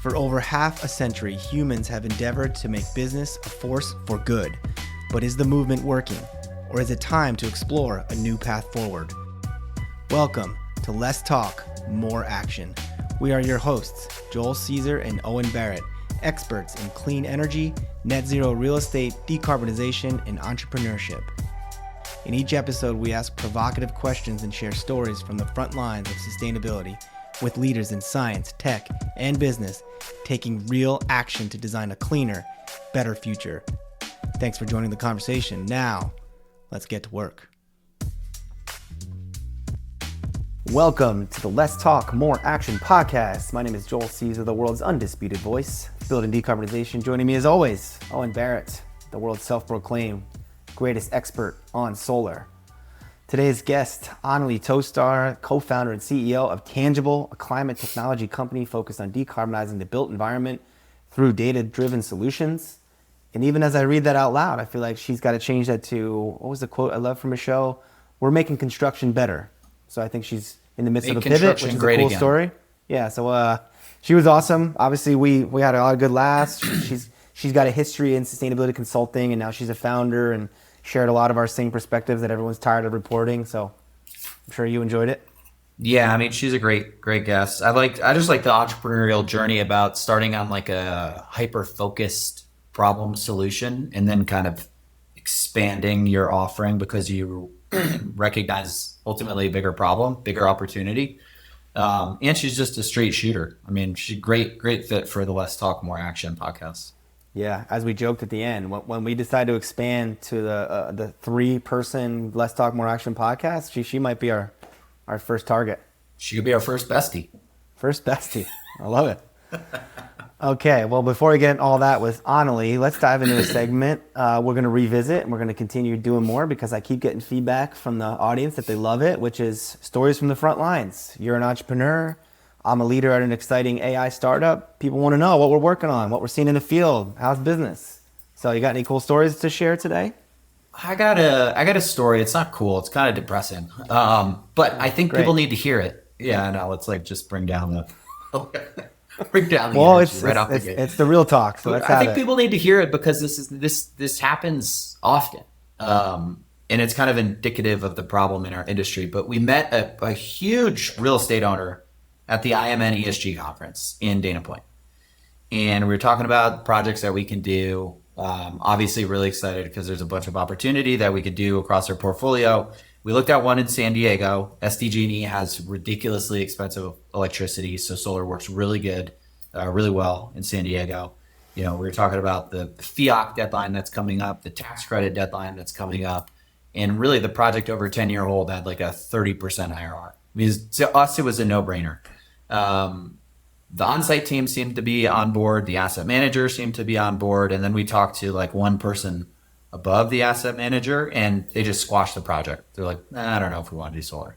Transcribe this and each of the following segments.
For over half a century, humans have endeavored to make business a force for good. But is the movement working? Or is it time to explore a new path forward? Welcome to Less Talk, More Action. We are your hosts, Joel Caesar and Owen Barrett, experts in clean energy, net zero real estate, decarbonization, and entrepreneurship. In each episode, we ask provocative questions and share stories from the front lines of sustainability with leaders in science, tech, and business taking real action to design a cleaner, better future. Thanks for joining the conversation. Now, let's get to work. Welcome to the Less Talk, More Action podcast. My name is Joel Caesar, the world's undisputed voice, building decarbonization. Joining me as always, Owen Barrett, the world's self-proclaimed greatest expert on solar. Today's guest, Anneli Tostar, co-founder and CEO of Tangible, a climate technology company focused on decarbonizing the built environment through data-driven solutions. And even as I read that out loud, I feel like she's got to change that to, what was the quote I love from a show? We're making construction better. So I think she's in the midst of a pivot, which is a cool story. Yeah, so she was awesome. Obviously, we had a lot of good laughs. She's got a history in sustainability consulting, and now she's a founder and shared a lot of our same perspectives that everyone's tired of reporting. So I'm sure you enjoyed it. Yeah, I mean, she's a great guest. I just like the entrepreneurial journey about starting on like a hyper-focused problem solution and then kind of expanding your offering because you recognize ultimately a bigger problem, bigger opportunity. And she's just a straight shooter. I mean, she's great fit for the Less Talk, More Action podcast. Yeah, as we joked at the end, when we decide to expand to the 3-person Less Talk, More Action podcast, she might be our first target. She could be our first bestie. First bestie. I love it. Okay, well, before we get all that with Anneli, let's dive into a segment. We're going to revisit and we're going to continue doing more because I keep getting feedback from the audience that they love it, which is stories from the front lines. You're an entrepreneur. I'm a leader at an exciting AI startup. People want to know what we're working on, what we're seeing in the field, how's business. So you got any cool stories to share today? I got a story. It's not cool. It's kind of depressing. But I think people need to hear it. Yeah, no, let's like just bring down the well, it's right off the gate. It's the real talk. So let's I think people need to hear it because this happens often. And it's kind of indicative of the problem in our industry. But we met a huge real estate owner at the IMN ESG conference in Dana Point. And we were talking about projects that we can do. Obviously really excited because there's a bunch of opportunity that we could do across our portfolio. We looked at one in San Diego. SDG&E has ridiculously expensive electricity, so solar works really good, really well in San Diego. You know, we were talking about the FIAC deadline that's coming up, the tax credit deadline that's coming up, and really the project over a 10-year hold had like a 30% IRR. Because to us, it was a no-brainer. The on-site team seemed to be on board. The asset manager seemed to be on board. And then we talked to like one person above the asset manager and they just squashed the project. They're like, I don't know if we want to do solar.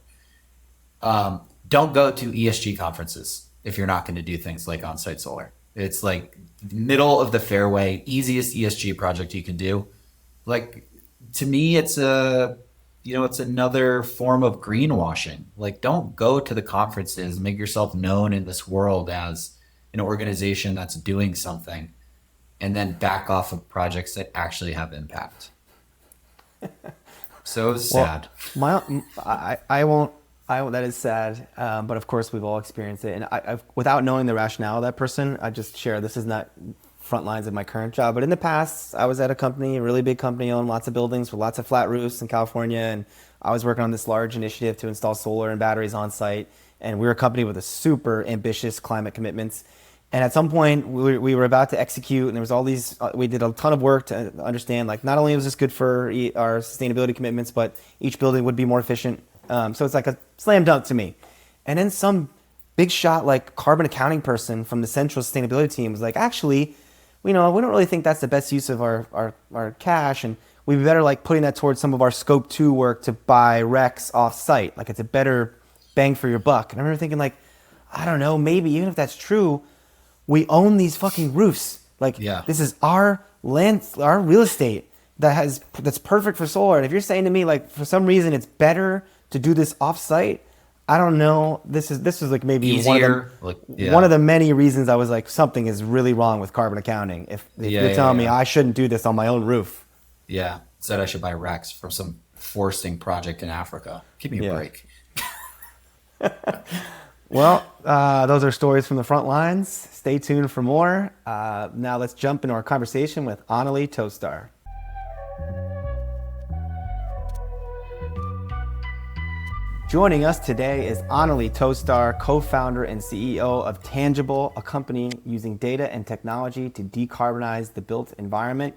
Don't go to ESG conferences if you're not going to do things like on-site solar. It's like middle of the fairway, easiest ESG project you can do. Like to me, it's another form of greenwashing. Like, don't go to the conferences, make yourself known in this world as an organization that's doing something, and then back off of projects that actually have impact. So it's sad. I won't. That is sad. But of course, we've all experienced it. And I've, without knowing the rationale of that person, I just share this is not front lines of my current job. But in the past, I was at a company, a really big company, owned lots of buildings with lots of flat roofs in California. And I was working on this large initiative to install solar and batteries on site. And we were a company with a super ambitious climate commitments. And at some point, we were about to execute, and there was all these, we did a ton of work to understand, like, not only was this good for our sustainability commitments, but each building would be more efficient. So it's like a slam dunk to me. And then some big shot, like, carbon accounting person from the central sustainability team was like, actually, we don't really think that's the best use of our cash, and we'd be better like putting that towards some of our scope 2 work to buy RECs off site. Like, it's a better bang for your buck. And I remember thinking, like, I don't know, maybe even if that's true, we own these fucking roofs. Like, This is our land, our real estate that's perfect for solar. And if you're saying to me, like, for some reason it's better to do this off site, I don't know. This is like maybe Easier? Like, one of yeah. the many reasons I was like something is really wrong with carbon accounting. If Yeah, you're yeah, telling me yeah. I shouldn't do this on my own roof, Yeah. Said I should buy Rex from some foresting project in Africa. Give me a yeah. break. Well, those are stories from the front lines. Stay tuned for more. Now let's jump into our conversation with Anneli Tostar. Joining us today is Anneli Tostar, co-founder and CEO of Tangible, a company using data and technology to decarbonize the built environment.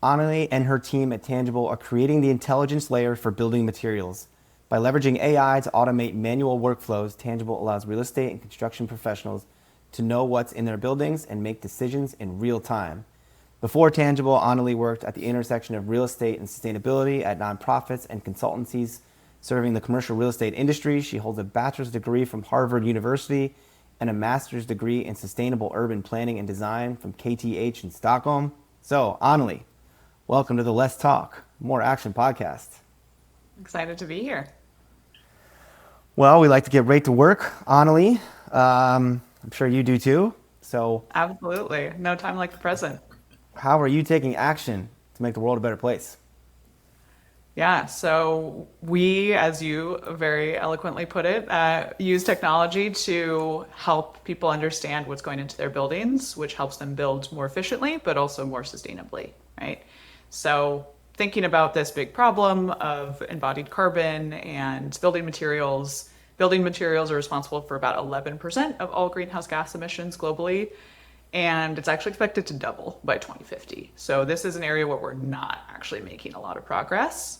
Anneli and her team at Tangible are creating the intelligence layer for building materials. By leveraging AI to automate manual workflows, Tangible allows real estate and construction professionals to know what's in their buildings and make decisions in real time. Before Tangible, Anneli worked at the intersection of real estate and sustainability at nonprofits and consultancies serving the commercial real estate industry. She holds a bachelor's degree from Harvard University and a master's degree in sustainable urban planning and design from KTH in Stockholm. So, Anneli, welcome to the Let's Talk, More Action podcast. Excited to be here. Well, we like to get right to work, Anneli. I'm sure you do too. So, Absolutely. No time like the present. how are you taking action to make the world a better place? Yeah, so we, as you very eloquently put it, use technology to help people understand what's going into their buildings, which helps them build more efficiently, but also more sustainably, right? So thinking about this big problem of embodied carbon and building materials are responsible for about 11% of all greenhouse gas emissions globally. And it's actually expected to double by 2050. So this is an area where we're not actually making a lot of progress.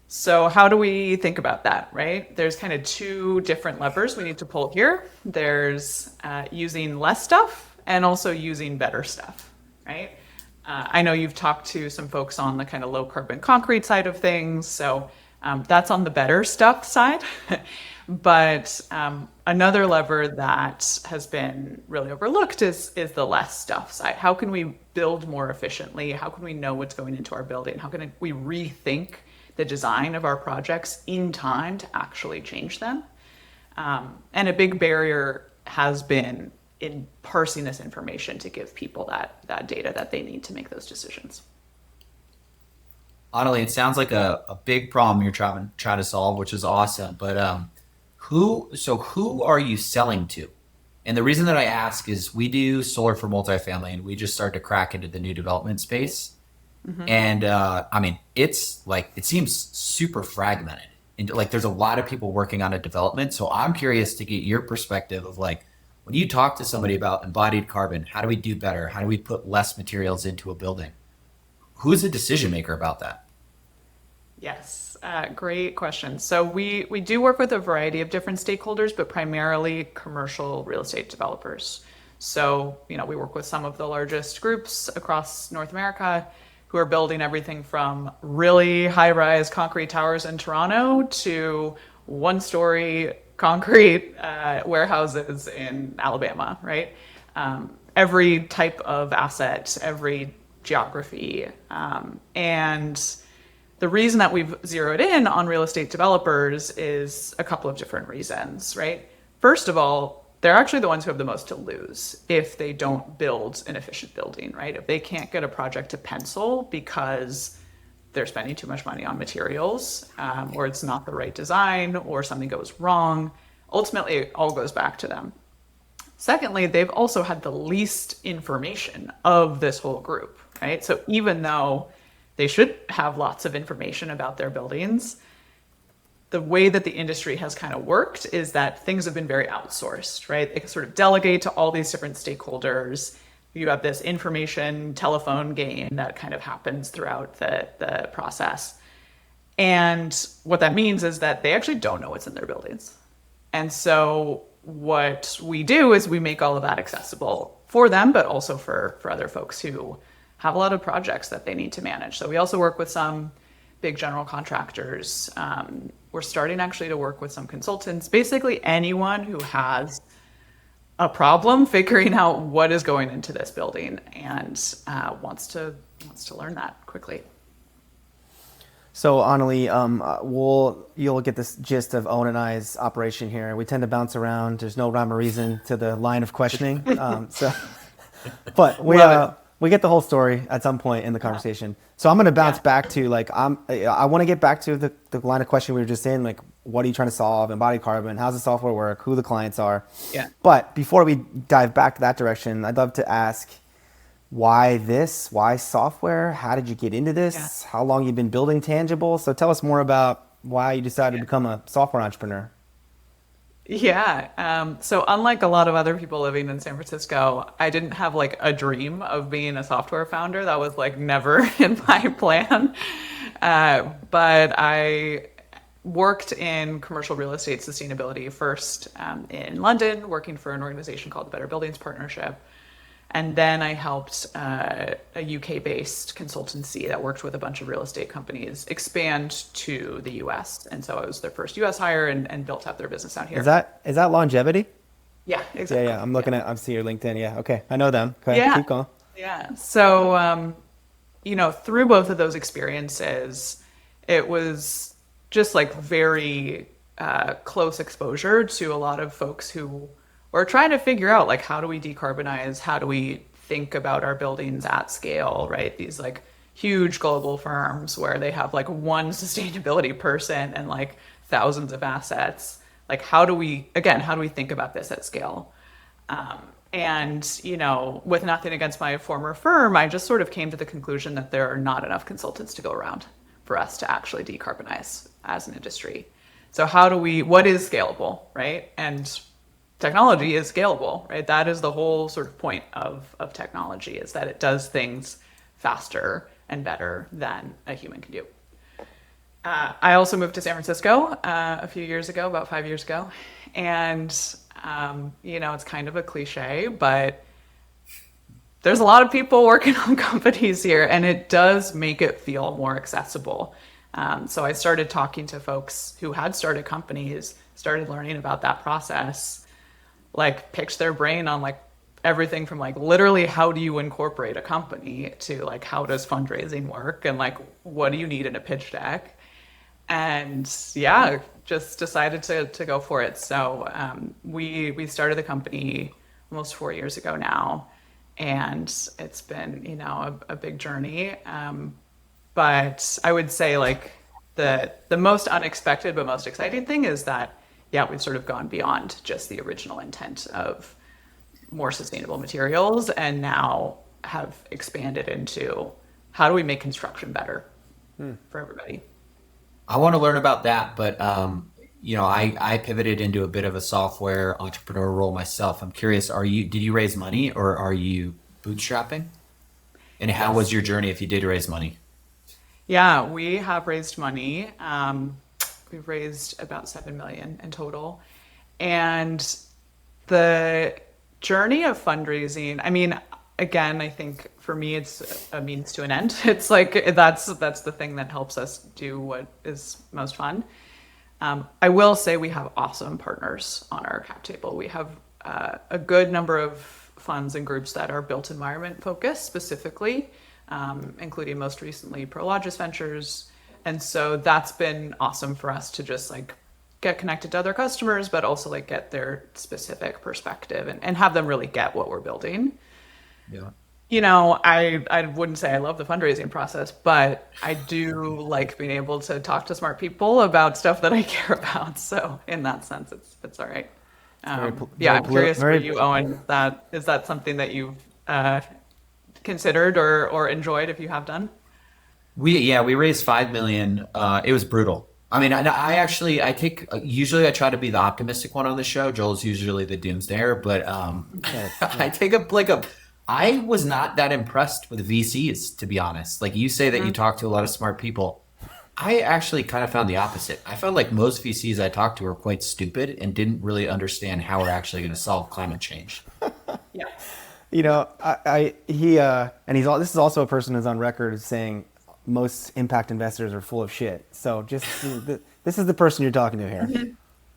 So how do we think about that, right? There's kind of two different levers we need to pull here. There's using less stuff and also using better stuff, right? I know you've talked to some folks on the kind of low carbon concrete side of things. So that's on the better stuff side. But another lever that has been really overlooked is the less stuff side. How can we build more efficiently? How can we know what's going into our building? How can we rethink the design of our projects in time to actually change them? And a big barrier has been in parsing this information to give people that data that they need to make those decisions. Honestly, it sounds like a big problem you're trying to solve, which is awesome. But who are you selling to? And the reason that I ask is we do solar for multifamily, and we just started to crack into the new development space. And I mean, it's like it seems super fragmented, and like there's a lot of people working on a development. So I'm curious to get your perspective of like when you talk to somebody about embodied carbon, how do we do better? How do we put less materials into a building? Who's the decision maker about that? Yes, great question. So we do work with a variety of different stakeholders, but primarily commercial real estate developers. So, we work with some of the largest groups across North America who are building everything from really high-rise concrete towers in Toronto to one-story concrete warehouses in Alabama, right? Every type of asset, every geography, and the reason that we've zeroed in on real estate developers is a couple of different reasons, right? First of all, they're actually the ones who have the most to lose if they don't build an efficient building, right? If they can't get a project to pencil because they're spending too much money on materials, or it's not the right design, or something goes wrong, ultimately it all goes back to them. Secondly, they've also had the least information of this whole group, right? So even though they should have lots of information about their buildings, the way that the industry has kind of worked is that things have been very outsourced, right? They sort of delegate to all these different stakeholders. You have this information telephone game that kind of happens throughout the process. And what that means is that they actually don't know what's in their buildings. And so what we do is we make all of that accessible for them, but also for other folks who have a lot of projects that they need to manage. So we also work with some big general contractors. We're starting actually to work with some consultants, basically anyone who has a problem figuring out what is going into this building and wants to learn that quickly. So, Anneli, you'll get this gist of Owen and I's operation here. We tend to bounce around. There's no rhyme or reason to the line of questioning. But Love we get the whole story at some point in the conversation. So I'm going to bounce back to I want to get back to the line of question we were just in, like, what are you trying to solve? Embodied carbon. How's the software work? Who the clients are? Yeah. But before we dive back to that direction, I'd love to ask, why this? Why software? How did you get into this? Yeah. How long you've been building tangible? So tell us more about why you decided to Yeah. become a software entrepreneur. Yeah. So unlike a lot of other people living in San Francisco, I didn't have like a dream of being a software founder. That was like never in my plan. But I worked in commercial real estate sustainability first in London, working for an organization called the Better Buildings Partnership. And then I helped a UK-based consultancy that worked with a bunch of real estate companies expand to the US. And so I was their first US hire and built up their business out here. Is that longevity? Yeah, Yeah, exactly. yeah. I'm looking at. I'm seeing your LinkedIn. Yeah. Okay. I know them. Okay. Yeah. Keep going. Yeah. So, through both of those experiences, it was just like very close exposure to a lot of folks who were trying to figure out, like, how do we decarbonize? How do we think about our buildings at scale, right? These like huge global firms where they have like one sustainability person and like thousands of assets. Like, how do we think about this at scale? With nothing against my former firm, I just sort of came to the conclusion that there are not enough consultants to go around for us to actually decarbonize as an industry. So what is scalable, right? And technology is scalable, right? That is the whole sort of point of technology, is that it does things faster and better than a human can do. I also moved to San Francisco a few years ago, about 5 years ago. And, it's kind of a cliche, but there's a lot of people working on companies here, and it does make it feel more accessible. So I started talking to folks who had started companies, started learning about that process, like picked their brain on like everything from like literally how do you incorporate a company to like how does fundraising work and like what do you need in a pitch deck. And yeah, just decided to go for it. So we started the company almost 4 years ago now, and it's been a big journey. But I would say like the most unexpected but most exciting thing is that we've sort of gone beyond just the original intent of more sustainable materials and now have expanded into how do we make construction better for everybody. I want to learn about that, but I pivoted into a bit of a software entrepreneur role myself. I'm curious, did you raise money or are you bootstrapping? And how was your journey if you did raise money? Yeah, we have raised money. We've raised about 7 million in total. And the journey of fundraising, I mean, again, I think for me, it's a means to an end. It's like, that's the thing that helps us do what is most fun. I will say we have awesome partners on our cap table. We have a good number of funds and groups that are built environment focused specifically, including most recently Prologis Ventures. And so that's been awesome for us to just like get connected to other customers, but also like get their specific perspective and have them really get what we're building. Yeah. I wouldn't say I love the fundraising process, but I do like being able to talk to smart people about stuff that I care about. So in that sense, it's all right. I'm curious for you, Owen, is that something that you've considered or enjoyed if you have done? We raised 5 million. It was brutal. I mean, usually I try to be the optimistic one on the show. Joel's usually the doomsdayer, but I was not that impressed with VCs, to be honest. Like you say that you talk to a lot of smart people. I actually kind of found the opposite. I found like most VCs I talked to were quite stupid and didn't really understand how we're actually going to solve climate change. Yeah. This is also a person who's on record as saying most impact investors are full of shit. So just this is the person you're talking to here.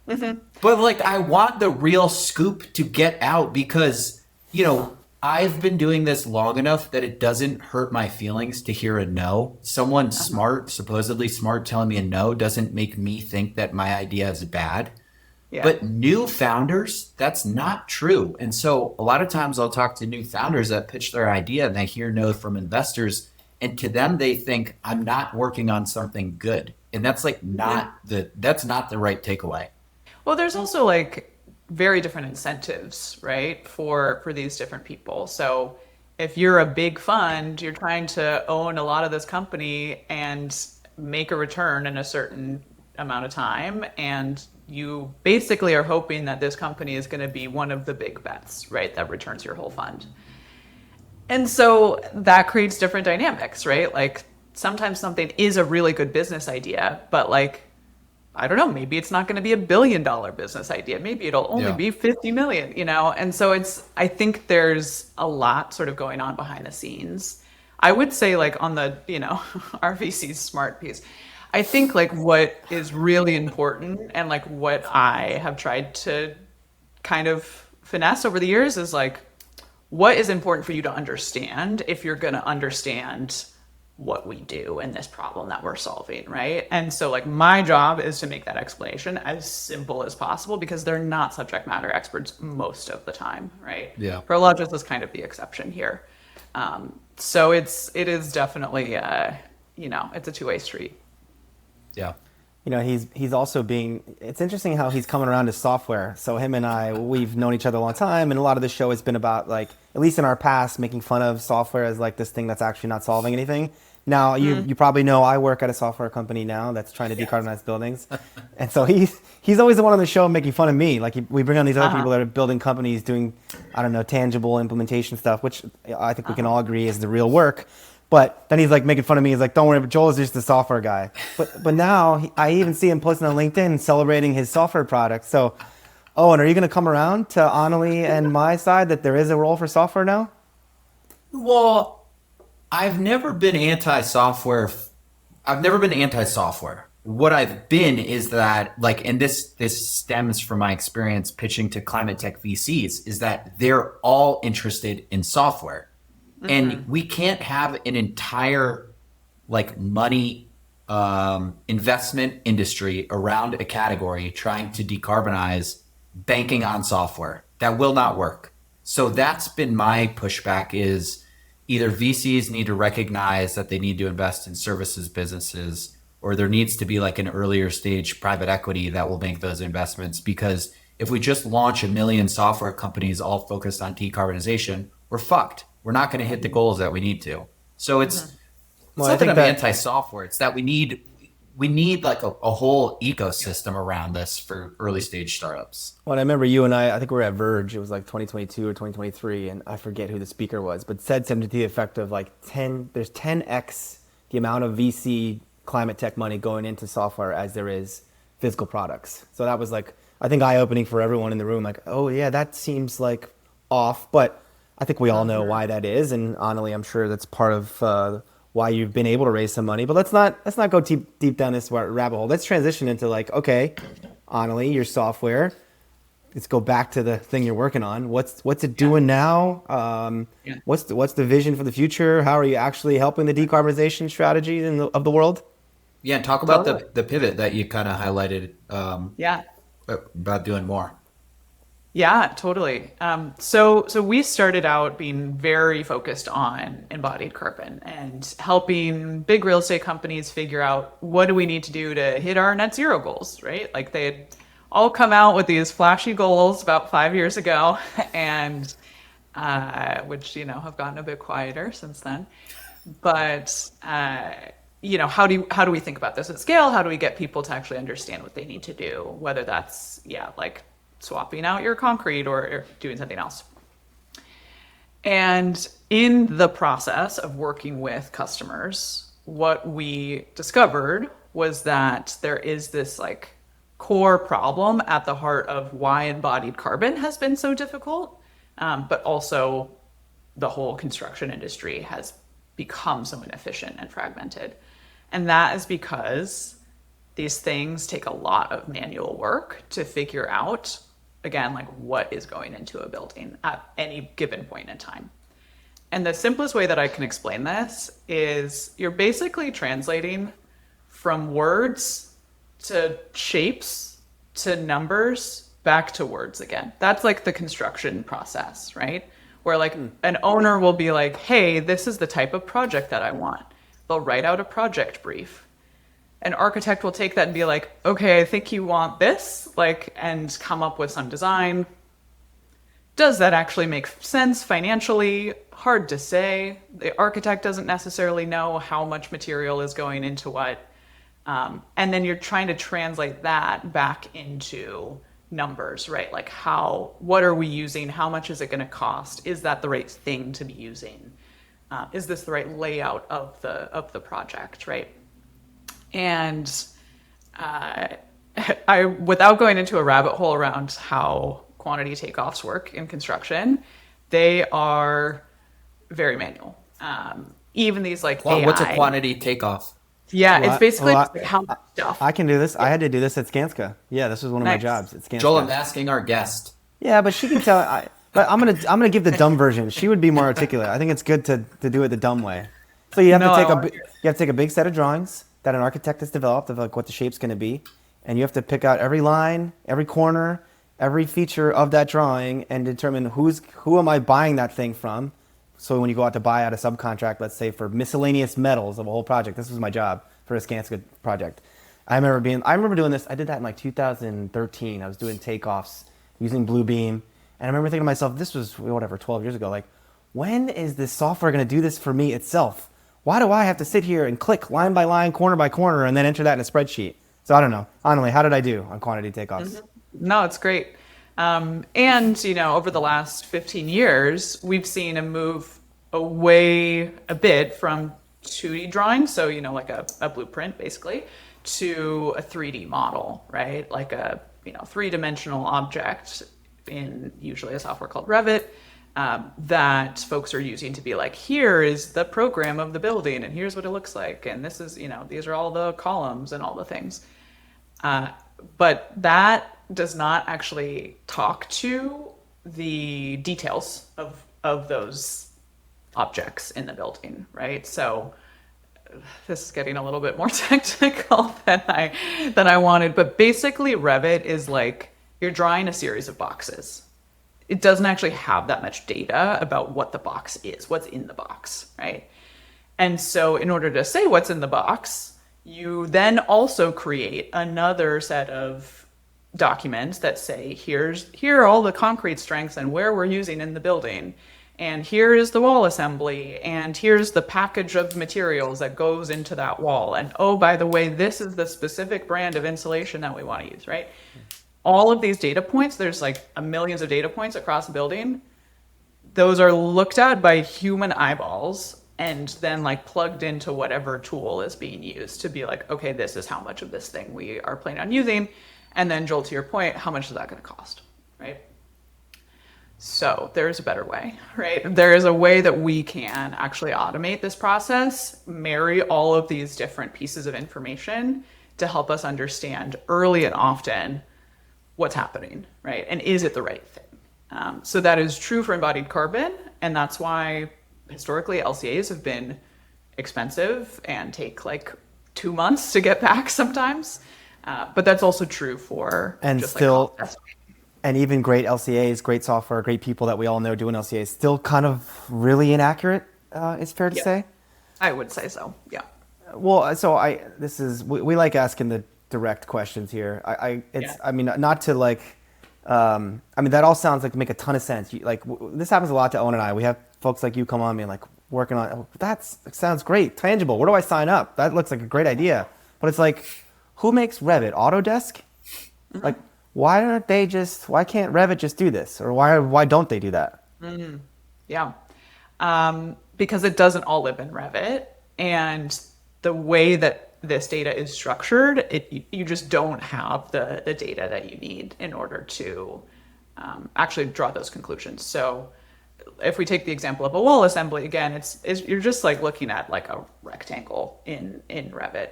Mm-hmm. But like, I want the real scoop to get out because, I've been doing this long enough that it doesn't hurt my feelings to hear a no. Someone smart, supposedly smart, telling me a no doesn't make me think that my idea is bad. Yeah. But new founders, that's not true. And so a lot of times I'll talk to new founders that pitch their idea and they hear no from investors. And to them, they think I'm not working on something good. And that's like that's not the right takeaway. Well, there's also like very different incentives, right, for these different people. So if you're a big fund, you're trying to own a lot of this company and make a return in a certain amount of time, and you basically are hoping that this company is going to be one of the big bets, right, that returns your whole fund. And so that creates different dynamics, right? Like sometimes something is a really good business idea, but like I don't know, maybe it's not going to be $1 billion business idea. Maybe it'll only Yeah. be 50 million, you know? And so I think there's a lot sort of going on behind the scenes. I would say like on the, our VC's smart piece, I think like what is really important and like what I have tried to kind of finesse over the years is like, what is important for you to understand if you're going to understand what we do in this problem that we're solving, right? And so like my job is to make that explanation as simple as possible because they're not subject matter experts most of the time, right? Yeah. Prologis is kind of the exception here. So it is definitely, it's a two-way street. Yeah. He's also it's interesting how he's coming around to software. So him and I, we've known each other a long time, and a lot of the show has been about like, at least in our past, making fun of software as like this thing that's actually not solving anything. Now you probably know I work at a software company now that's trying to decarbonize buildings, and so he's always the one on the show making fun of me. Like we bring on these other people that are building companies doing, I don't know, tangible implementation stuff, which I think we can all agree is the real work. But then he's like making fun of me. He's like, "Don't worry, but Joel is just the software guy." But now I even see him posting on LinkedIn celebrating his software product. So, Owen, are you going to come around to Anneli and my side that there is a role for software now? Well, I've never been anti-software. I've never been anti-software. What I've been is that, like, and this stems from my experience pitching to climate tech VCs, is that they're all interested in software. And we can't have an entire like money investment industry around a category trying to decarbonize banking on software. That will not work. So that's been my pushback is either VCs need to recognize that they need to invest in services businesses, or there needs to be like an earlier stage private equity that will make those investments. Because if we just launch 1 million software companies all focused on decarbonization, we're fucked. We're not going to hit the goals that we need to. So it's not that I'm anti-software. It's that we need like a whole ecosystem around this for early stage startups. Well, I remember you and I think we were at Verge. It was like 2022 or 2023, and I forget who the speaker was, but said something to the effect of like there's 10x the amount of VC climate tech money going into software as there is physical products. So that was like, I think eye-opening for everyone in the room. Like, oh yeah, that seems like off, but I think we all know why that is, and Anneli, I'm sure that's part of why you've been able to raise some money. But let's not go deep down this rabbit hole. Let's transition into like, okay, Anneli, your software. Let's go back to the thing you're working on. What's it doing now? What's the vision for the future? How are you actually helping the decarbonization strategy of the world? Yeah, talk about the pivot that you kind of highlighted. About doing more. Yeah, totally. So we started out being very focused on embodied carbon and helping big real estate companies figure out what do we need to do to hit our net zero goals, right? Like they had all come out with these flashy goals about 5 years ago, and which have gotten a bit quieter since then. But how do we think about this at scale? How do we get people to actually understand what they need to do? Whether that's like swapping out your concrete or doing something else. And in the process of working with customers, what we discovered was that there is this like core problem at the heart of why embodied carbon has been so difficult, but also the whole construction industry has become so inefficient and fragmented. And that is because these things take a lot of manual work to figure out again, like what is going into a building at any given point in time. And the simplest way that I can explain this is you're basically translating from words to shapes to numbers back to words again. That's like the construction process, right? Where like an owner will be like, hey, this is the type of project that I want. They'll write out a project brief. An architect will take that and be like, okay, I think you want this, like, and come up with some design. Does that actually make sense financially? Hard to say. The architect doesn't necessarily know how much material is going into what. And then you're trying to translate that back into numbers, right? Like what are we using? How much is it going to cost? Is that the right thing to be using? Is this the right layout of the project, right? And I, without going into a rabbit hole around how quantity takeoffs work in construction, they are very manual. Even these like AI. What's a quantity takeoff? Yeah, Well, it's basically well, just like how much stuff. I can do this. I had to do this at Skanska. Yeah, this was one of my Nice. jobs at Skanska. Joel, I'm asking our guest. Yeah, but she can tell. But I'm gonna give the dumb version. She would be more articulate. I think it's good to do it the dumb way. So you have No, to I take want you have to take a big set of drawings that an architect has developed of like what the shape's going to be, and you have to pick out every line, every corner, every feature of that drawing, and determine who am I buying that thing from. So when you go out to buy out a subcontract, let's say for miscellaneous metals of a whole project, this was my job for a Skanska project. I remember doing this. I did that in like 2013. I was doing takeoffs using Bluebeam, and I remember thinking to myself, this was whatever 12 years ago. Like, when is this software going to do this for me itself? Why do I have to sit here and click line by line, corner by corner, and then enter that in a spreadsheet? So I don't know. Honestly, how did I do on quantity takeoffs? No, it's great. And, over the last 15 years, we've seen a move away a bit from 2D drawing, so, like a blueprint, basically, to a 3D model, right? Like a, three-dimensional object in usually a software called Revit, that folks are using to be like, here is the program of the building, and here's what it looks like, and this is, these are all the columns and all the things. But that does not actually talk to the details of those objects in the building, right? So this is getting a little bit more technical than I wanted, but basically Revit is like you're drawing a series of boxes. It doesn't actually have that much data about what the box is, what's in the box, right? And so in order to say what's in the box, you then also create another set of documents that say, here are all the concrete strengths and where we're using in the building. And here is the wall assembly. And here's the package of materials that goes into that wall. And oh, by the way, this is the specific brand of insulation that we want to use, right? All of these data points, there's like millions of data points across the building. Those are looked at by human eyeballs and then like plugged into whatever tool is being used to be like, okay, this is how much of this thing we are planning on using. And then Joel, to your point, how much is that going to cost, right? So there's a better way, right? There is a way that we can actually automate this process, marry all of these different pieces of information to help us understand early and often what's happening, right? And is it the right thing? So that is true for embodied carbon, and that's why historically LCAs have been expensive and take like 2 months to get back sometimes. But that's also true for And just still, like and even great LCAs, great software, great people that we all know doing LCAs, still kind of really inaccurate. It's fair to say. I would say so. Yeah. Well, so we like asking the direct questions here. I mean, not to like, I mean, that all sounds like make a ton of sense. This happens a lot to Owen and I. We have folks like you come on me and like working on, that sounds great, tangible. Where do I sign up? That looks like a great idea. But it's like, who makes Revit? Autodesk? Mm-hmm. Like, why can't Revit just do this? Or why don't they do that? Mm-hmm. Yeah. Because it doesn't all live in Revit. And the way that this data is structured, you just don't have the data that you need in order to actually draw those conclusions. So if we take the example of a wall assembly, again, you're just like looking at like a rectangle in Revit.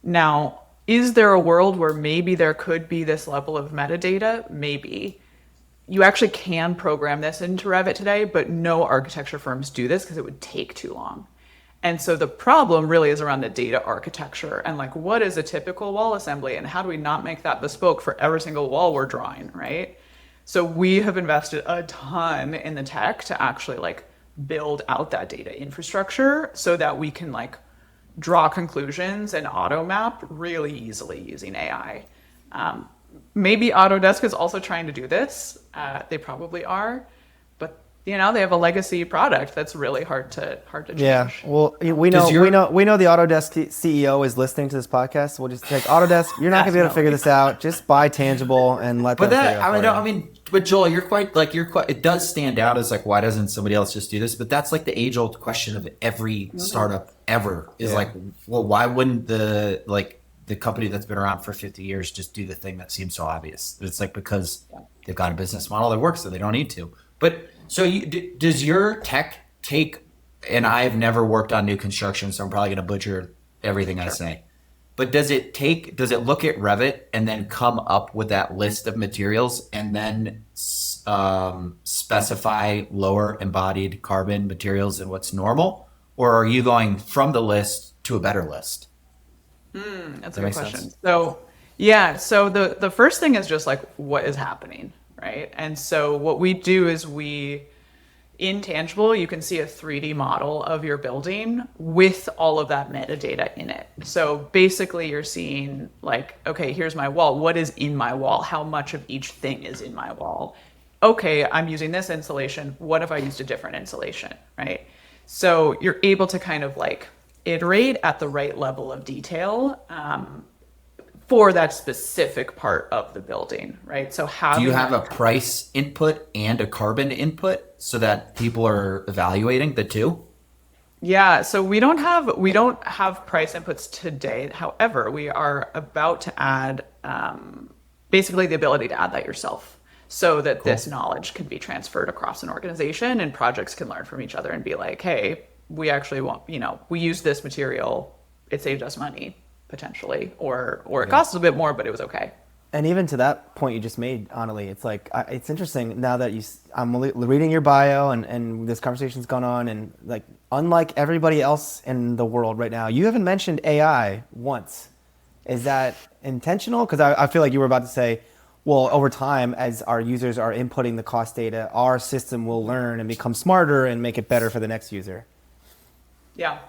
Now, is there a world where maybe there could be this level of metadata? Maybe. you actually can program this into Revit today, but no architecture firms do this because it would take too long. And so the problem really is around the data architecture and like, what is a typical wall assembly and how do we not make that bespoke for every single wall we're drawing, right? So we have invested a ton in the tech to actually like build out that data infrastructure so that we can like draw conclusions and auto map really easily using AI. Maybe Autodesk is also trying to do this. They probably are, but you know, they have a legacy product that's really hard to change. Yeah. Well, we know the Autodesk CEO is listening to this podcast. We'll just take Autodesk. You're not gonna be able to figure this out. Just buy tangible and let them figure it out. But Joel, you're quite. It does stand out as like, why doesn't somebody else just do this? But that's like the age-old question of every startup ever is like, well, why wouldn't the company that's been around for 50 years just do the thing that seems so obvious? It's like because they've got a business model that works, so they don't need to. But so does your tech take? And I've never worked on new construction, so I'm probably going to butcher everything I say. But does it look at Revit and then come up with that list of materials and then specify lower embodied carbon materials than what's normal? Or are you going from the list to a better list? That's a good question. So the first thing is just like, what is happening, right? And so what we do is in Tangible, you can see a 3D model of your building with all of that metadata in it. So basically you're seeing like, okay, here's my wall. What is in my wall? How much of each thing is in my wall? Okay, I'm using this insulation. What if I used a different insulation, right? So you're able to kind of like iterate at the right level of detail for that specific part of the building, right? So do you have a price input and a carbon input so that people are evaluating the two? Yeah, so we don't have price inputs today. However, we are about to add basically the ability to add that yourself so that this knowledge can be transferred across an organization and projects can learn from each other and be like, hey, we actually want, we use this material, it saved us money potentially, or it costs a bit more, but it was okay. And even to that point you just made, Anneli, it's like, it's interesting now that I'm reading your bio and this conversation's gone on, and like, unlike everybody else in the world right now, you haven't mentioned AI once. Is that intentional? Because I feel like you were about to say, well, over time, as our users are inputting the cost data, our system will learn and become smarter and make it better for the next user. Yeah.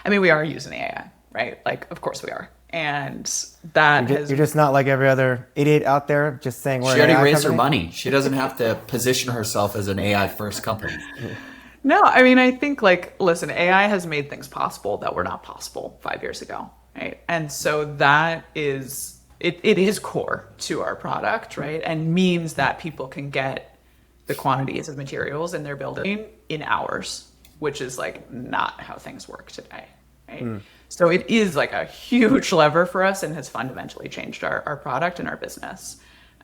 I mean, we are using AI, right? Like, of course we are. And that you're just not like every other idiot out there just saying we're She already an AI raised company. her money. She doesn't have to position herself as an AI first company. No, I mean, I think like, listen, AI has made things possible that were not possible 5 years ago, right? And so that is, it is core to our product, right? And means that people can get the quantities of materials in their building in hours, which is like not how things work today, right? So it is like a huge lever for us and has fundamentally changed our product and our business.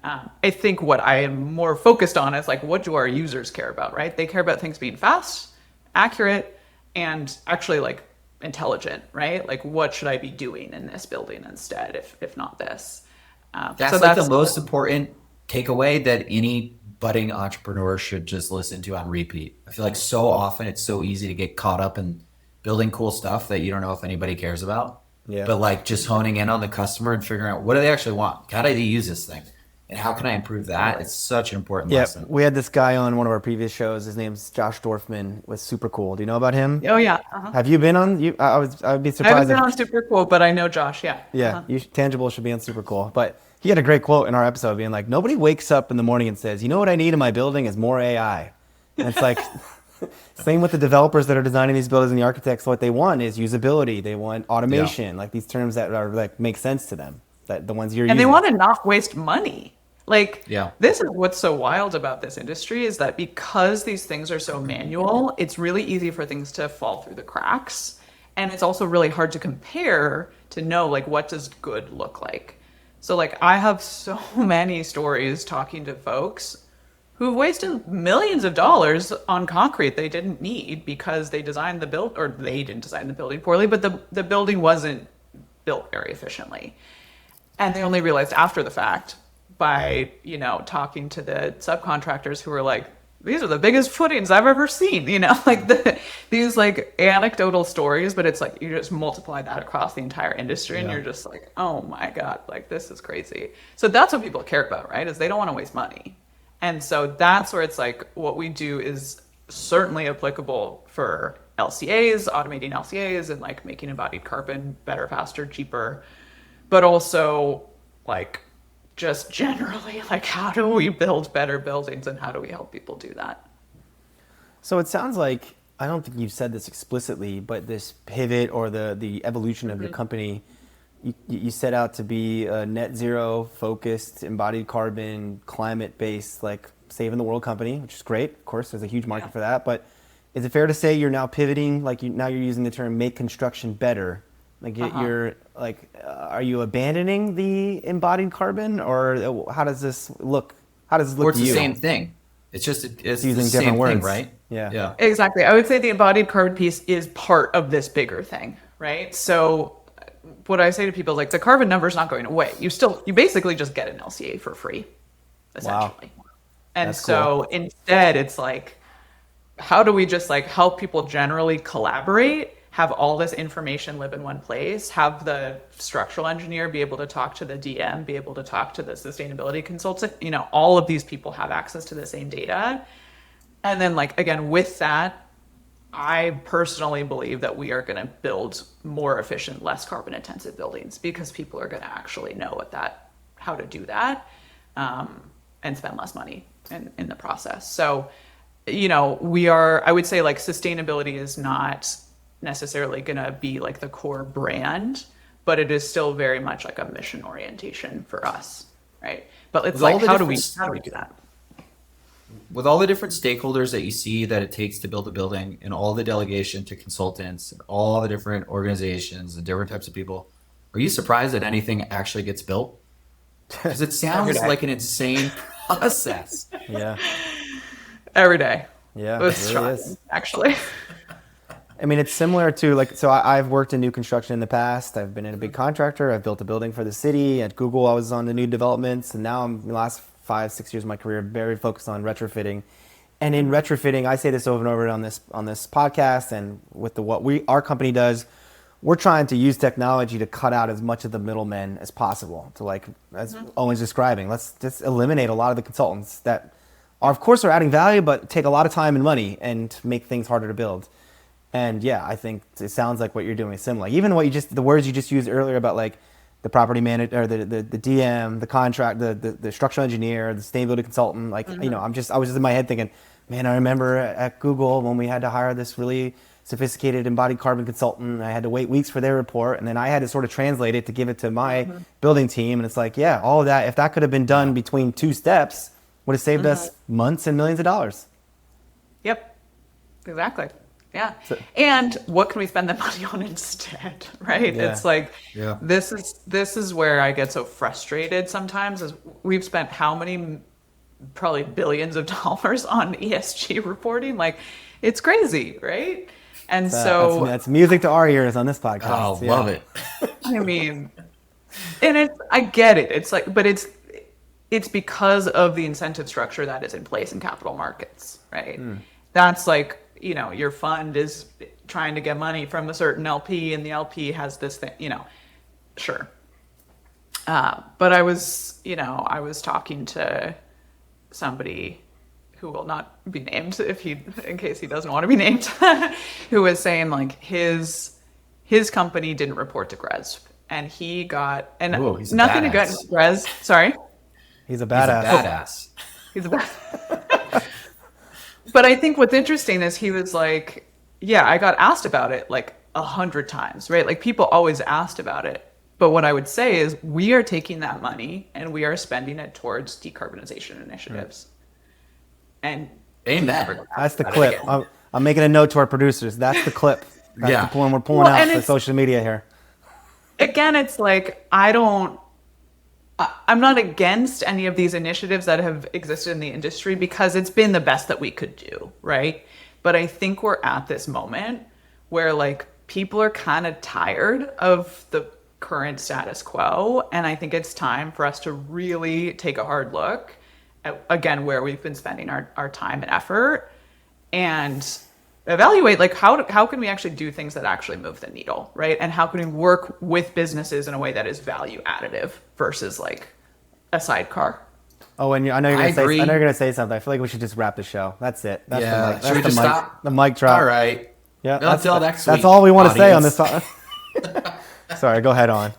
I think what I am more focused on is like, what do our users care about, right? They care about things being fast, accurate, and actually like intelligent, right? Like, what should I be doing in this building instead, if not this? That's like the most important takeaway that any budding entrepreneur should just listen to on repeat. I feel like so often it's so easy to get caught up in building cool stuff that you don't know if anybody cares about. Yeah. But like just honing in on the customer and figuring out what do they actually want? How do they use this thing? And how can I improve that? It's such an important lesson. We had this guy on one of our previous shows. His name's Josh Dorfman with Super Cool. Do you know about him? Oh yeah. Have you been on? I would be surprised. I haven't been on Super Cool, but I know Josh. Yeah. Yeah. Tangible should be on Super Cool. But he had a great quote in our episode being like, nobody wakes up in the morning and says, you know what I need in my building is more AI. And it's like, same with the developers that are designing these buildings and the architects. What they want is usability. They want automation, like these terms that are like make sense to them. That the ones you're using. And they want to not waste money. Like, yeah. This is what's so wild about this industry is that because these things are so manual, it's really easy for things to fall through the cracks. And it's also really hard to compare to know, like, what does good look like? So, like, I have so many stories talking to folks who've wasted millions of dollars on concrete they didn't need because they designed the build, or they didn't design the building poorly, but the building wasn't built very efficiently. And they only realized after the fact by, you know, talking to the subcontractors who were like, these are the biggest footings I've ever seen, you know, like these like anecdotal stories, but it's like you just multiply that across the entire industry and Yeah. you're just like, oh my God, like this is crazy. So that's what people care about, right? Is they don't want to waste money. And so that's where it's like what we do is certainly applicable for LCAs, automating LCAs and like making embodied carbon better, faster, cheaper, but also like just generally like how do we build better buildings and how do we help people do that? So it sounds like, I don't think you've said this explicitly, but this pivot or the evolution of your company, you set out to be a net zero focused, embodied carbon, climate based, like saving the world company, which is great. Of course, there's a huge market for that. But is it fair to say you're now pivoting, like now you're using the term make construction better? Like you're like, are you abandoning the embodied carbon, or how does this look? How does this look Or it's to the you? same thing. It's just it's Using the different same words, thing, right? Yeah. Yeah. Exactly. I would say the embodied carbon piece is part of this bigger thing, right? So what I say to people is like the carbon number is not going away. You basically just get an LCA for free, essentially. And That's so instead it's like, how do we just like help people generally collaborate, have all this information live in one place, have the structural engineer be able to talk to the DM, be able to talk to the sustainability consultant, you know, all of these people have access to the same data. And then like, again, with that, I personally believe that we are going to build more efficient, less carbon intensive buildings because people are going to actually know how to do that, and spend less money in the process. So, you know, I would say like sustainability is not necessarily going to be like the core brand, but it is still very much like a mission orientation for us. Right. But it's With all like, the how do we different- do that? With all the different stakeholders that you see that it takes to build a building and all the delegation to consultants and all the different organizations and different types of people, are you surprised that anything actually gets built? Because it sounds like an insane process. Yeah. Every day. Yeah, It's it really shocking, is. actually. I mean, it's similar to like, so I've worked in new construction in the past. I've been in a big contractor. I've built a building for the city. At Google, I was on the new developments. And now I'm, the last 5-6 years of my career, very focused on retrofitting. And in retrofitting, I say this over and over on this podcast and with our company does, we're trying to use technology to cut out as much of the middlemen as possible. To like, as Owen's describing, let's just eliminate a lot of the consultants that are, of course, are adding value, but take a lot of time and money and make things harder to build. And yeah, I think it sounds like what you're doing is similar. Even the words you just used earlier about like the property manager or the DM, the contract, the structural engineer, the sustainability consultant, like, you know, I was just in my head thinking, man, I remember at Google when we had to hire this really sophisticated embodied carbon consultant. I had to wait weeks for their report, and then I had to sort of translate it to give it to my building team. And it's like, yeah, all of that, if that could have been done between 2 steps, would have saved us months and millions of dollars. Yep, exactly. Yeah. And what can we spend the money on instead? Right. Yeah. It's like, Yeah. this is where I get so frustrated sometimes is we've spent how many, probably billions of dollars on ESG reporting. Like it's crazy. Right. And so That's music to our ears on this podcast. Oh, Yeah. love it. I mean, and I get it. It's like, but it's because of the incentive structure that is in place in capital markets, right? That's like, you know, your fund is trying to get money from a certain LP and the LP has this thing, you know, sure. But I was talking to somebody who will not be named in case he doesn't want to be named, who was saying like his company didn't report to GRESB and he got, and Whoa, he's a nothing badass. against GRESB, sorry. He's a He's a badass. badass. He's a bad. But I think what's interesting is he was like, yeah, I got asked about it like 100 times, right? Like people always asked about it. But what I would say is we are taking that money and we are spending it towards decarbonization initiatives. And Amen. That's the clip. I'm making a note to our producers. That's the clip. That's Yeah. the one we're pulling Well, out and for it's- social media here. again, it's like, I'm not against any of these initiatives that have existed in the industry because it's been the best that we could do, right? But I think we're at this moment where like people are kind of tired of the current status quo. And I think it's time for us to really take a hard look at, again, where we've been spending our time and effort, and evaluate like how can we actually do things that actually move the needle, right? And how can we work with businesses in a way that is value additive versus like a sidecar. Oh, and I know you're I gonna say. agree. I know you're gonna say something. I feel like we should just wrap the show. That's it. That's Yeah. the mic. Should That's we the just mic. stop? The mic drop. All right. Yeah. Until next week. That's all we want to say on audience. this. Sorry. Go ahead on.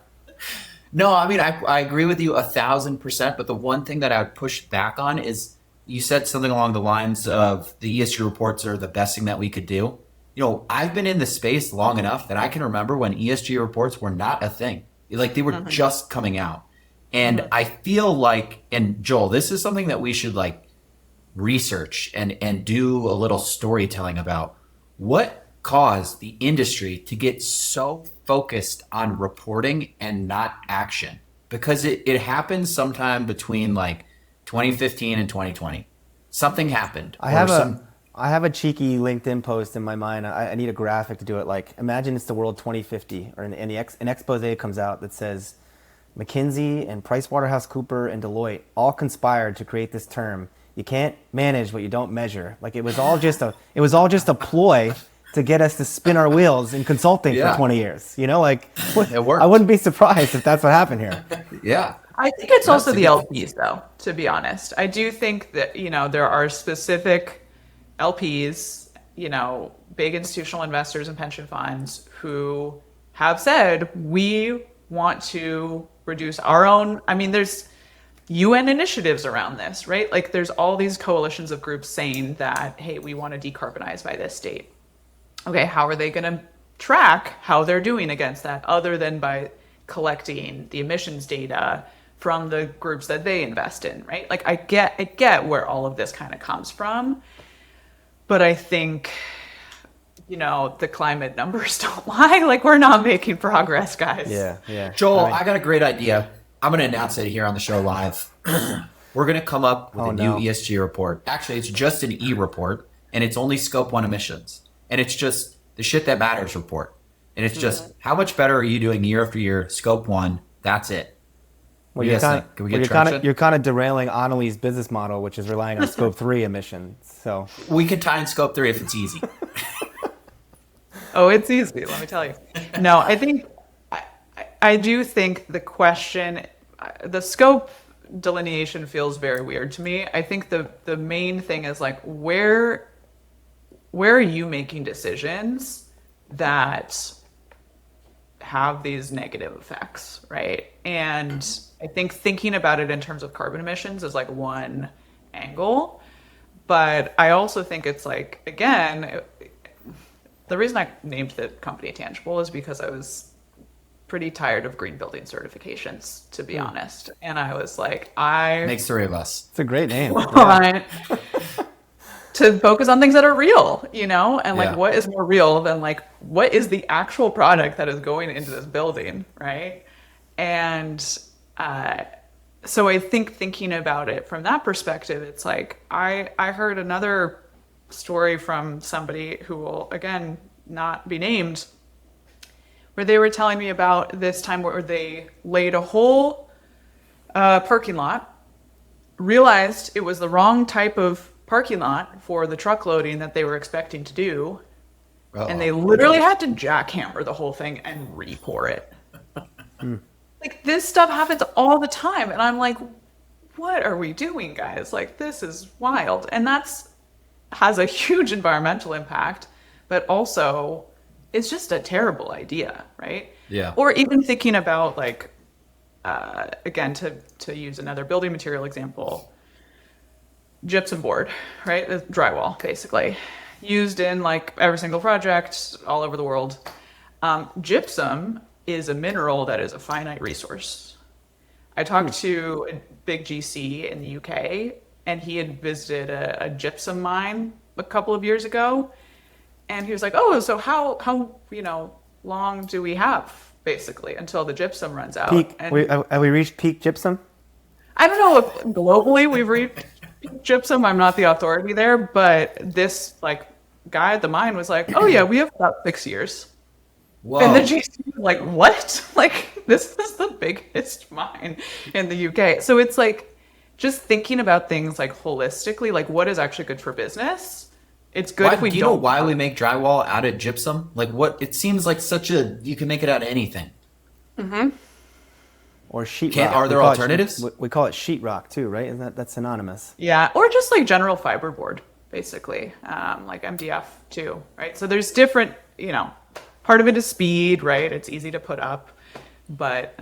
No, I mean, I agree with you 1,000%. But the one thing that I would push back on is you said something along the lines of the ESG reports are the best thing that we could do. You know, I've been in the space long enough that I can remember when ESG reports were not a thing. Like they were just coming out. And I feel like, and Joel, this is something that we should like research and do a little storytelling about. What caused the industry to get so focused on reporting and not action? Because it happened sometime between like 2015 and 2020. Something happened. I have a cheeky LinkedIn post in my mind. I need a graphic to do it. Like, imagine it's the world 2050, or an expose comes out that says McKinsey and PricewaterhouseCoopers and Deloitte all conspired to create this term. You can't manage what you don't measure. Like it was all just a ploy to get us to spin our wheels in consulting for 20 years. You know, like It worked. I wouldn't be surprised if that's what happened here. Yeah. I think it's also the LPs though, to be honest. I do think that, you know, there are specific LPs, you know, big institutional investors and pension funds who have said, we want to reduce our own, I mean, there's UN initiatives around this, right? Like there's all these coalitions of groups saying that, hey, we want to decarbonize by this date. Okay, how are they going to track how they're doing against that other than by collecting the emissions data from the groups that they invest in, right? Like I get where all of this kind of comes from, but I think, you know, the climate numbers don't lie. Like we're not making progress, guys. Yeah. Joel, I got a great idea. I'm going to announce it here on the show live. We're going to come up with a new ESG report. Actually, it's just an E report, and it's only scope 1 emissions. And it's just the shit that matters report. And it's just how much better are you doing year after year, scope 1, that's it. Well, What do you guys think? Can we get traction? you're kind of derailing Anneli's business model, which is relying on scope 3 emissions. So We can tie in scope 3 if it's easy. Oh, it's easy, let me tell you. No, I think, I do think the question, the scope delineation feels very weird to me. I think the main thing is like, where are you making decisions that have these negative effects, right? And I think thinking about it in terms of carbon emissions is like one angle. But I also think it's like, again, the reason I named the company Tangible is because I was pretty tired of green building certifications, to be honest. And I was like, Makes 3 of us. it's a great name. want to focus on things that are real, you know? And like, Yeah. what is more real than like, what is the actual product that is going into this building, right? And so I think thinking about it from that perspective, it's like, I heard another story from somebody who will, again, not be named, where they were telling me about this time where they laid a whole parking lot, realized it was the wrong type of parking lot for the truck loading that they were expecting to do, and they literally had to jackhammer the whole thing and re-pour it. Like, this stuff happens all the time, and I'm like, what are we doing, guys? Like, this is wild. And that's has a huge environmental impact, but also it's just a terrible idea, right? Yeah. Or even thinking about like, again, to use another building material example, gypsum board, right? The drywall, basically, used in like every single project all over the world. Gypsum is a mineral that is a finite resource. I talked to a big GC in the UK, and he had visited a gypsum mine a couple of years ago, and he was like, "Oh, so how long do we have basically until the gypsum runs out?" Peak. And Have we reached peak gypsum? I don't know if globally we've reached peak gypsum. I'm not the authority there, but this like guy at the mine was like, "Oh yeah, we have about 6 years." And the Whoa. GC was like, what? Like, this is the biggest mine in the UK. So it's like just thinking about things like holistically, like what is actually good for business. It's good Why if we do you know don't. why we make drywall out of gypsum? Like what it seems like such a you can make it out of anything. Or sheetrock. Can't are there alternatives? We call it sheetrock too, right? Isn't that's synonymous? Yeah, or just like general fiberboard, basically, like MDF too, right? So there's different, part of it is speed, right? It's easy to put up, but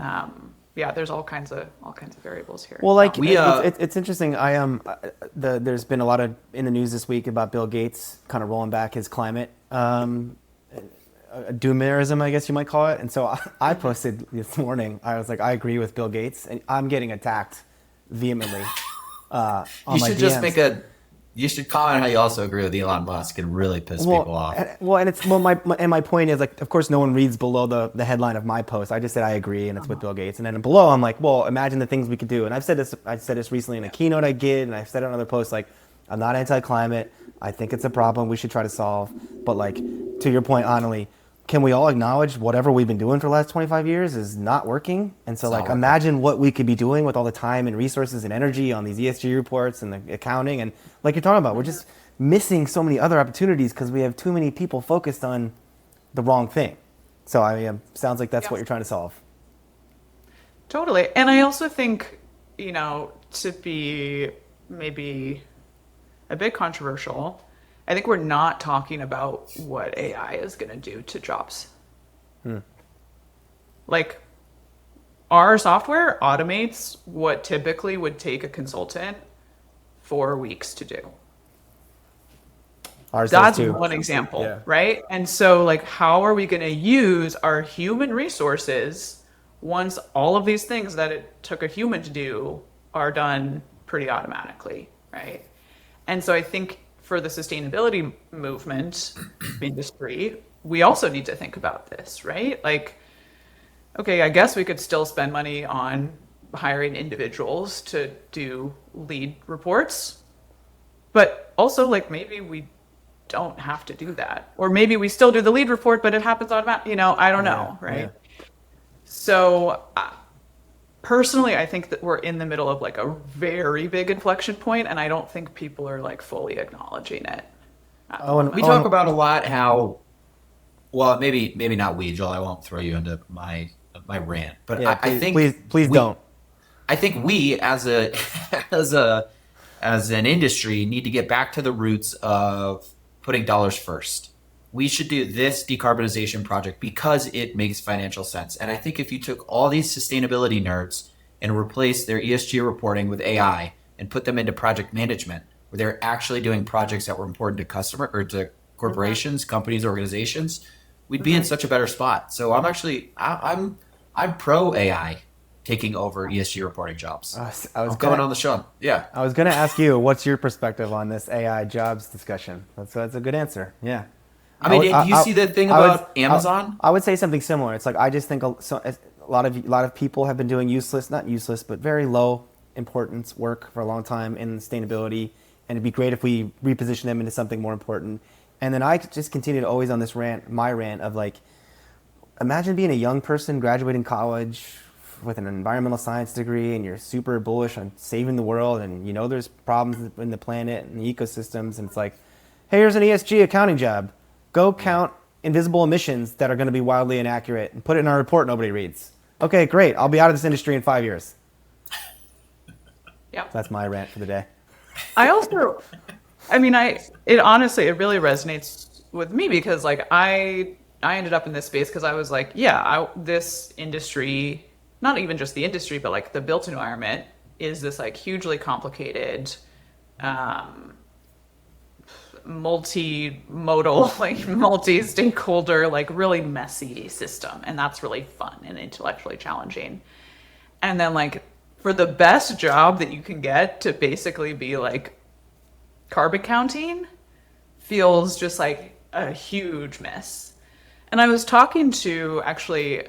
yeah, there's all kinds of variables here. Well, like We, it's interesting. There's been a lot of in the news this week about Bill Gates kind of rolling back his climate doomerism, I guess you might call it. And so I posted this morning. I was like, I agree with Bill Gates, and I'm getting attacked vehemently on You my should just DMs. you should comment how you also agree with Elon Musk and really piss people off. My point is like, of course, no one reads below the headline of my post. I just said I agree, and it's with Bill Gates. And then below, I'm like, well, imagine the things we could do. And I've said this. I said this recently in a keynote I did, and I've said it on other posts. Like, I'm not anti-climate. I think it's a problem we should try to solve. But like, to your point, Anneli, can we all acknowledge whatever we've been doing for the last 25 years is not working? And so, It's not like, working. imagine what we could be doing with all the time and resources and energy on these ESG reports and the accounting. And like you're talking about, we're just missing so many other opportunities because we have too many people focused on the wrong thing. So, I mean, sounds like that's what Yes. you're trying to solve. Totally. And I also think, to be maybe a bit controversial, I think we're not talking about what AI is going to do to jobs. Like, our software automates what typically would take a consultant 4 weeks to do. Ours does That's too. one example, Yeah. right? And so, like, how are we going to use our human resources once all of these things that it took a human to do are done pretty automatically, right? And so I think for the sustainability movement industry, we also need to think about this, right? Like, okay, I guess we could still spend money on hiring individuals to do lead reports, but also, like, maybe we don't have to do that. Or maybe we still do the lead report, but it happens automatically. I don't know, Yeah, right? yeah. So personally, I think that we're in the middle of like a very big inflection point, and I don't think people are like fully acknowledging it. We talk about a lot how, well, maybe not we, Joel. I won't throw you into my rant, but Yeah, I think please we- don't. I think we as a as an industry need to get back to the roots of putting dollars first. We should do this decarbonization project because it makes financial sense. And I think if you took all these sustainability nerds and replaced their ESG reporting with AI and put them into project management, where they're actually doing projects that were important to customer or to corporations, companies, organizations, we'd be in such a better spot. So I'm pro AI taking over ESG reporting jobs. I'm coming on the show. Yeah. I was going to ask you, what's your perspective on this AI jobs discussion? That's a good answer. Yeah. I mean, do you see the thing about Amazon? I would say something similar. It's like I just think a lot of people have been doing not useless, but very low importance work for a long time in sustainability, and it'd be great if we reposition them into something more important. And then I just continued always on this my rant of like, imagine being a young person graduating college with an environmental science degree, and you're super bullish on saving the world, and there's problems in the planet and the ecosystems, and it's like, hey, here's an ESG accounting job. Go count invisible emissions that are going to be wildly inaccurate and put it in our report nobody reads. Okay, great. I'll be out of this industry in 5 years. Yeah. That's my rant for the day. It honestly, it really resonates with me because like I ended up in this space because I was like, this industry, not even just the industry, but like the built environment is this like hugely complicated, multimodal, like multi-stakeholder, like really messy system. And that's really fun and intellectually challenging. And then like for the best job that you can get to basically be like carbon counting feels just like a huge miss. And I was talking to actually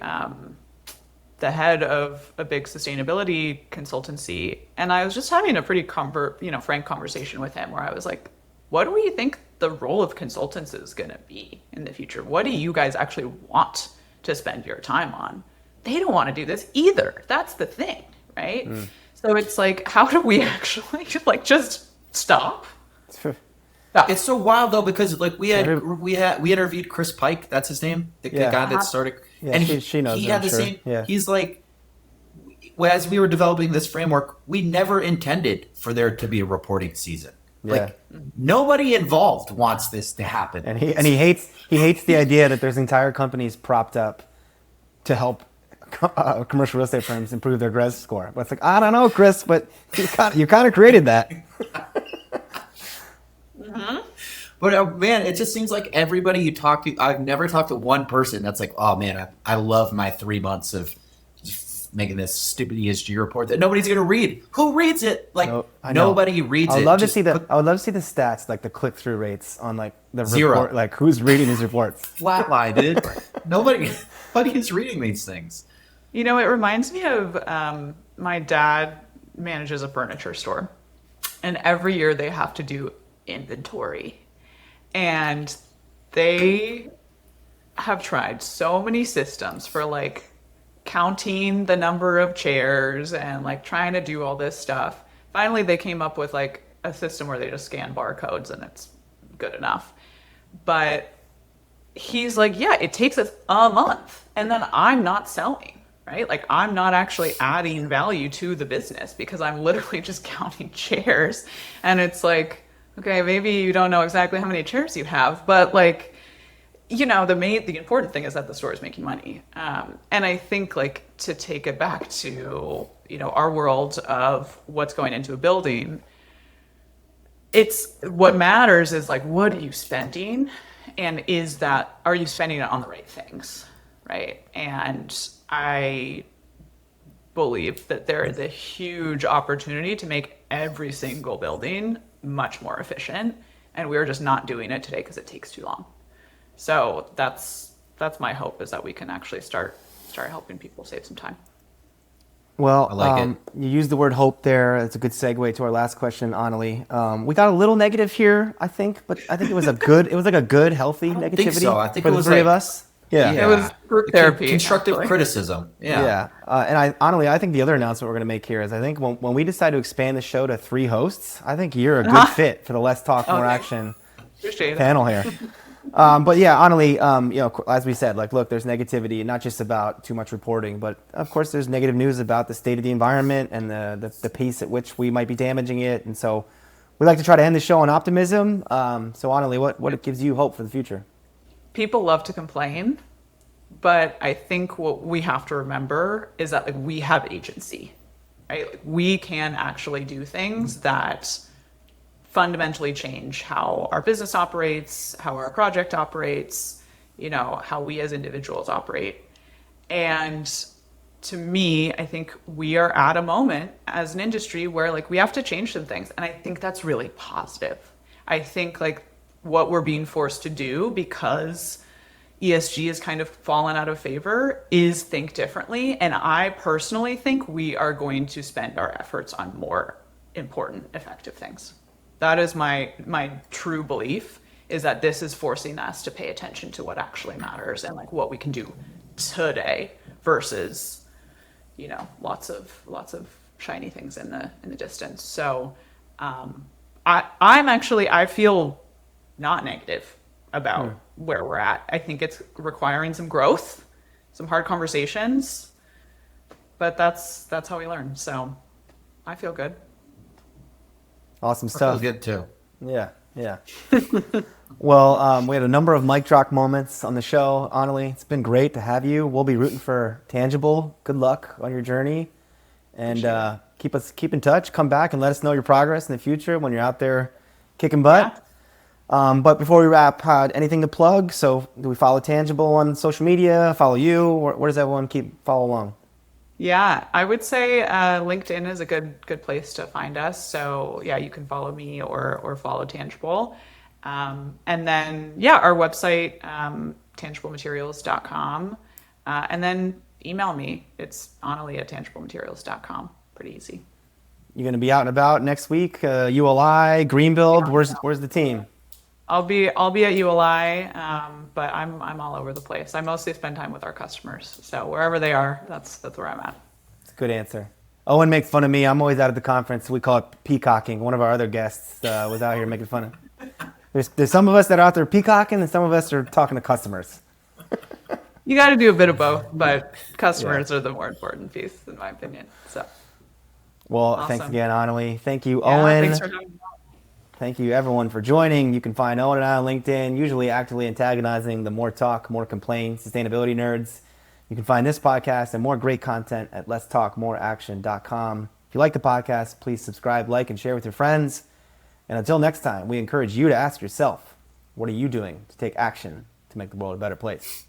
the head of a big sustainability consultancy, and I was just having a pretty frank conversation with him where I was like, what do you think the role of consultants is going to be in the future? What do you guys actually want to spend your time on. They don't want to do this either. That's the thing, right? So it's like, how do we actually like just stop? Yeah. It's so wild though, because like we interviewed Chris Pike, that's his name, the guy that started, Yeah, and she knows he him, had the sure. same. Yeah. He's like, as we were developing this framework, we never intended for there to be a reporting season. Like nobody involved wants this to happen, And he hates the idea that there's entire companies propped up to help commercial real estate firms improve their GRES score. But it's like, I don't know, Chris, but you kind of created that. But man, it just seems like everybody you talk to, I've never talked to one person that's like, oh man, I love my 3 months of just making this stupid ESG report that nobody's gonna read. Who reads it? Like nobody reads it. I would love to see the stats, like the click-through rates on like the Zero. report, like who's reading these reports. Flatline, dude. Nobody is reading these things. You know, it reminds me of my dad manages a furniture store, and every year they have to do inventory. And they have tried so many systems for like counting the number of chairs and like trying to do all this stuff. Finally, they came up with like a system where they just scan barcodes and it's good enough. But he's like, yeah, it takes us a month and then I'm not selling, right? Like I'm not actually adding value to the business because I'm literally just counting chairs. And it's like, okay, maybe you don't know exactly how many chairs you have, but like, you know, the important thing is that the store is making money. And I think like to take it back to, you know, our world of what's going into a building, it's what matters is like, what are you spending? And are you spending it on the right things? Right. And I believe that there is a huge opportunity to make every single building much more efficient, and we're just not doing it today because it takes too long. So that's my hope, is that we can actually start helping people save some time. Well, I like it. You used the word hope there. It's a good segue to our last question, Anneli. We got a little negative here, I think, but I think it was a good healthy negativity think so. I think for it the was three of like- us. Yeah. It was group therapy. Constructive actually. criticism. Yeah. And Anneli, I think the other announcement we're going to make here is I think when we decide to expand the show to 3 hosts, I think you're a good fit for the Less Talk, More Action Appreciate it. panel here. But yeah, Anneli, you know, as we said, like, look, there's negativity, not just about too much reporting, but of course there's negative news about the state of the environment and the pace at which we might be damaging it. And so we like to try to end the show on optimism. So Anneli, what gives you hope for the future? People love to complain, but I think what we have to remember is that like we have agency, right? Like, we can actually do things that fundamentally change how our business operates, how our project operates, you know, how we as individuals operate. And to me, I think we are at a moment as an industry where like we have to change some things. And I think that's really positive. I think like what we're being forced to do, because ESG has kind of fallen out of favor, is think differently. And I personally think we are going to spend our efforts on more important, effective things. That is my true belief, is that this is forcing us to pay attention to what actually matters and like what we can do today versus, you know, lots of shiny things in the distance. So I feel not negative about where we're at. I think it's requiring some growth, some hard conversations, but that's how we learn. So I feel good. Awesome Feels stuff. good too. Yeah. Well, we had a number of mic drop moments on the show. Anneli, it's been great to have you. We'll be rooting for Tangible. Good luck on your journey. And keep in touch. Come back and let us know your progress in the future when you're out there kicking butt. But before we wrap, anything to plug? So do we follow Tangible on social media? Follow you? Where does everyone follow along? Yeah, I would say LinkedIn is a good place to find us. So yeah, you can follow me or follow Tangible. And then yeah, our website, tangiblematerials.com. And then email me. It's Anneli@tangiblematerials.com. Pretty easy. You're going to be out and about next week? ULI, Greenbuild? Where's the team? I'll be at ULI, but I'm all over the place. I mostly spend time with our customers. So wherever they are, that's where I'm at. It's a good answer. Owen makes fun of me. I'm always out at the conference. We call it peacocking. One of our other guests was out here making fun of. There's some of us that are out there peacocking, and some of us are talking to customers. You got to do a bit of both, but customers are the more important piece, in my opinion. So, Well, awesome. Thanks again, Anneli. Thank you, Yeah, Owen. thanks for having me. Thank you, everyone, for joining. You can find Owen and I on LinkedIn, usually actively antagonizing the more talk, more complain sustainability nerds. You can find this podcast and more great content at letstalkmoreaction.com. If you like the podcast, please subscribe, like, and share with your friends. And until next time, we encourage you to ask yourself, what are you doing to take action to make the world a better place?